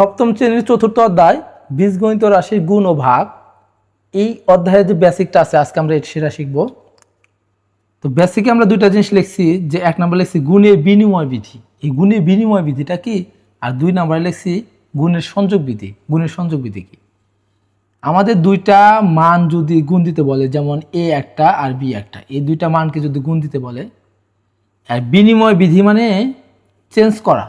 সপ্তম শ্রেণীর চতুর্থ অধ্যায় বীজগণিত রাশির গুণ ও ভাগ। এই অধ্যায়ে যে বেসিকটা আছে আজকে আমরা সেটা শিখব। তো বেসিকে আমরা দুইটা জিনিস লিখছি, যে এক নম্বর লিখছি গুণের বিনিময় বিধি। এই গুণের বিনিময় বিধিটা কি, আর দুই নম্বরে লিখছি গুণের সংযোগ বিধি। গুণের সংযোগ বিধি কি? আমাদের দুইটা মান যদি গুণ দিতে বলে, যেমন এ একটা আর বি একটা, এই দুইটা মানকে যদি গুণ দিতে বলে, আর বিনিময় বিধি মানে চেঞ্জ করা,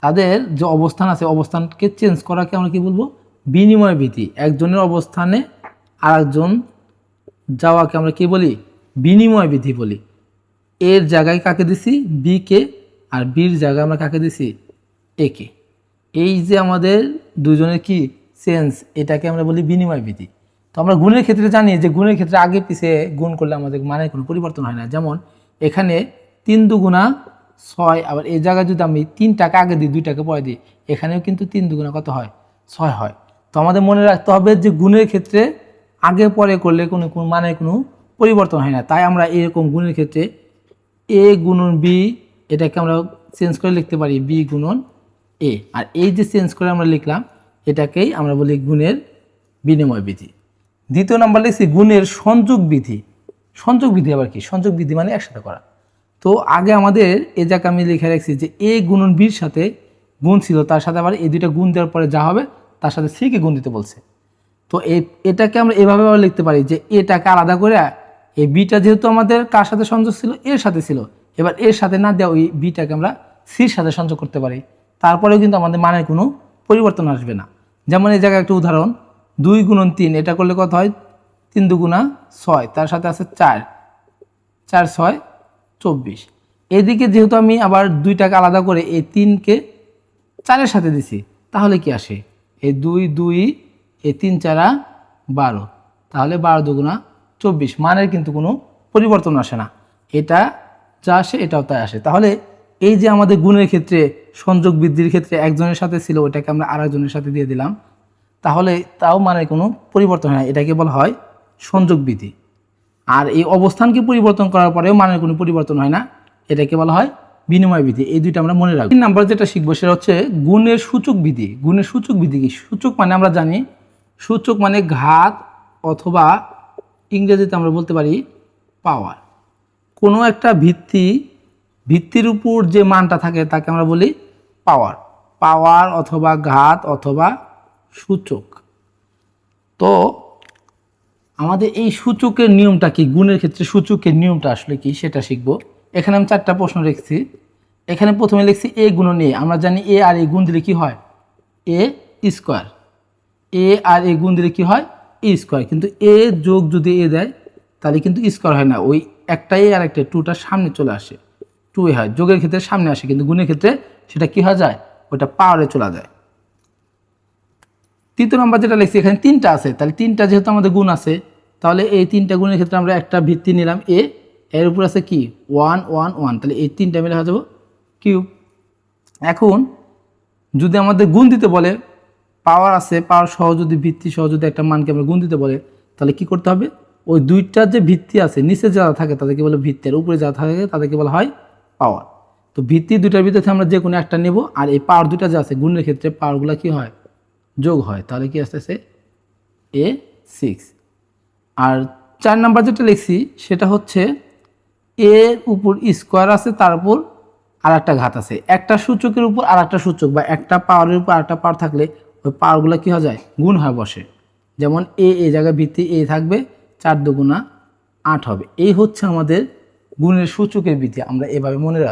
তাদের যে অবস্থান আছে অবস্থানকে চেঞ্জ করাকে আমরা কি বলবো? বিনিময় বিধি। একজনের অবস্থানে আরেকজন যাওয়াকে আমরা কি বলি? বিনিময় বিধি বলি। এর জায়গায় কাকে দিছি? বি কে, আর বির জায়গায় আমরা কাকে দিছি? এ কে। এই যে আমাদের দুজনের কি চেঞ্জ, এটাকে আমরা বলি বিনিময় বিধি। তো আমরা গুণের ক্ষেত্রে জানি যে গুণের ক্ষেত্রে আগে পিছিয়ে গুণ করলে আমাদের মানে কোনো পরিবর্তন হয় না। যেমন এখানে 3 দুগুণা 6, আবার এই জায়গায় যদি আমি 3 টাকা আগে দিই 2 টাকা পরে দিই, এখানেও কিন্তু 3 দুগুণা কত হয়? 6 হয়। তো আমাদের মনে রাখতে হবে যে গুণের ক্ষেত্রে আগে পরে করলে কোনো মানে কোনো পরিবর্তন হয় না। তাই আমরা এরকম গুণের ক্ষেত্রে এ গুণন বি, এটাকে আমরা চেঞ্জ করে লিখতে পারি বি গুণন এ। আর এই যে চেঞ্জ করে আমরা লিখলাম, এটাকেই আমরা বলি গুণের বিনিময় বিধি। দ্বিতীয় নাম্বার লিখছি গুণের সংযোগ বিধি। সংযোগ বিধি আবার কি? সংযোগ বিধি মানে একসাথে করা। তো আগে আমাদের এই জায়গায় আমি লিখে রাখছি যে এ গুণন বির সাথে গুণ ছিল, তার সাথে আবার এই দুইটা গুণ দেওয়ার পরে যা হবে তার সাথে সি কে গুণ দিতে বলছে। তো এটাকে আমরা এভাবে লিখতে পারি যে এটাকে আলাদা করে, এই বিটা যেহেতু আমাদের কার সাথে সংযোগ ছিল? এর সাথে ছিল, এবার এর সাথে না দেওয়া ওই বিটাকে আমরা সির সাথে সংযোগ করতে পারি। তারপরেও কিন্তু আমাদের মানের কোনো পরিবর্তন আসবে না। যেমন এই জায়গায় একটা উদাহরণ, 2 গুণন 3, এটা করলে কত হয়? 3 দুগুণা 6, তার সাথে আছে 4, 4 6 24। এদিকে যেহেতু আমি আবার 2 টাকা আলাদা করে এই 3কে 4-এর সাথে দিছি, তাহলে কি আসে? এই 2 2, এই 3 4 12, তাহলে 12 দুগুণা 24। মানের কিন্তু কোনো পরিবর্তন আসে না, এটা যা আসে এটাও তাই আসে। তাহলে এই যে আমাদের গুণের ক্ষেত্রে সংযোগ বৃদ্ধির ক্ষেত্রে একজনের সাথে ছিল, ওটাকে আমরা আরেকজনের সাথে দিয়ে দিলাম, তাহলে তাও মানের কোনো পরিবর্তন হয় না, এটাকে বলা হয় সংযোগ বিধি। আর এই অবস্থানকে পরিবর্তন করার পরেও মানের কোনো পরিবর্তন হয় না, এটাকে বলা হয় বিনিময় বিধি। এই দুইটা আমরা মনে রাখবো। 3 নাম্বার যেটা শিখবো সেটা হচ্ছে গুণের সূচক বিধি। গুণের সূচক বিধি কি? সূচক মানে আমরা জানি, সূচক মানে ঘাত, অথবা ইংরেজিতে আমরা বলতে পারি পাওয়ার। কোনো একটা ভিত্তির উপর যে মানটা থাকে তাকে আমরা বলি পাওয়ার। পাওয়ার অথবা ঘাত অথবা সূচক। তো আমাদের এই সূচকের নিয়মটা কি? গুণের ক্ষেত্রে সূচকের নিয়মটা আসলে কি সেটা শিখবো। এখানে আমি 4টা প্রশ্ন লিখছি। এখানে প্রথমে লিখছি এ গুণন এ। আমরা জানি এ আর এ গুণ দিলে কি হয়? এ স্কোয়ার। এ আর এ গুণ দিলে কি হয়? এ স্কোয়ার। কিন্তু এ যোগ যদি এ দেয় তাহলে কিন্তু স্কোয়ার হয় না, ওই একটা এ আর একটা 2টা সামনে চলে আসে, 2 হয়। যোগের ক্ষেত্রে সামনে আসে, কিন্তু গুণের ক্ষেত্রে সেটা কি হয়ে যায়? ওটা পাওয়ারে চলে যায়। তৃতীয় নম্বর যেটা লিখছি, এখানে 3টা আছে, তাহলে 3টা যেহেতু আমাদের গুণ আছে, তাহলে এই 3টা গুণের ক্ষেত্রে আমরা একটা ভিত্তি নিলাম এ, এর উপর আছে কি 1 1 1, তাহলে এই 3টা মিলে হয়ে যাবো কিউব। এখন যদি আমাদের গুণ দিতে বলে, পাওয়ার আছে, পাওয়ার সহ যদি ভিত্তি সহ যদি একটা মানকে আমরা গুণ দিতে বলে, তাহলে কি করতে হবে? ওই দুইটার যে ভিত্তি আছে, নিচে যারা থাকে তাদেরকে বলে ভিত্তি, আর উপরে যারা থাকে তাদেরকে বলা হয় পাওয়ার। তো ভিত্তি দুইটার ভিতরে আমরা যে কোনো একটা নেব, আর এই পাওয়ার দুইটা যে আছে গুণের ক্ষেত্রে পাওয়ারগুলো কি হয়? যোগ হয়। তাহলে কি আসতেছে? এ 6। আর 4 নাম্বার যেটা লিখছি সেটা হচ্ছে এর উপর স্কোয়ার আছে, তার উপর আর একটা ঘাত আছে। একটা সূচকের উপর আর একটা সূচক, বা একটা পাওয়ারের উপর আর একটা পাওয়ার থাকলে ওই পাওয়ারগুলো কী হয়ে যায়? গুণ হয়ে বসে। যেমন এই জায়গায় ভিত্তি এ থাকবে, 4 দুগুণা 8 হবে। এই হচ্ছে আমাদের গুণের সূচকের বিধি, আমরা এভাবে মনে রাখবো।